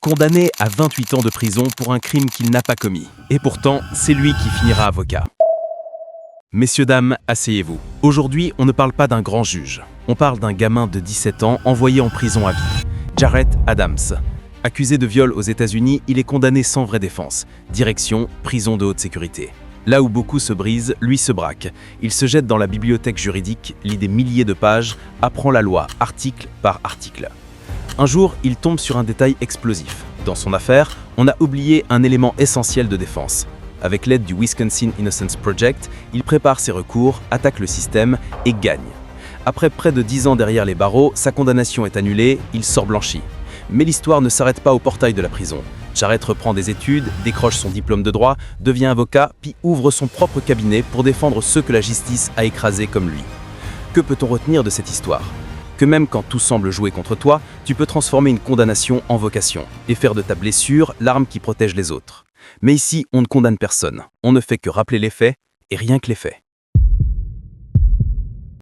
condamné à 28 ans de prison pour un crime qu'il n'a pas commis. Et pourtant, c'est lui qui finira avocat. Messieurs, dames, asseyez-vous. Aujourd'hui, on ne parle pas d'un grand juge. On parle d'un gamin de 17 ans envoyé en prison à vie. Jarrett Adams. Accusé de viol aux États-Unis, il est condamné sans vraie défense. Direction, prison de haute sécurité. Là où beaucoup se brisent, lui se braque. Il se jette dans la bibliothèque juridique, lit des milliers de pages, apprend la loi, article par article. Un jour, il tombe sur un détail explosif. Dans son affaire, on a oublié un élément essentiel de défense. Avec l'aide du Wisconsin Innocence Project, il prépare ses recours, attaque le système et gagne. Après près de 10 ans derrière les barreaux, sa condamnation est annulée, il sort blanchi. Mais l'histoire ne s'arrête pas au portail de la prison. Jarrett reprend des études, décroche son diplôme de droit, devient avocat, puis ouvre son propre cabinet pour défendre ceux que la justice a écrasés comme lui. Que peut-on retenir de cette histoire ? Que même quand tout semble jouer contre toi, tu peux transformer une condamnation en vocation et faire de ta blessure l'arme qui protège les autres. Mais ici, on ne condamne personne. On ne fait que rappeler les faits et rien que les faits.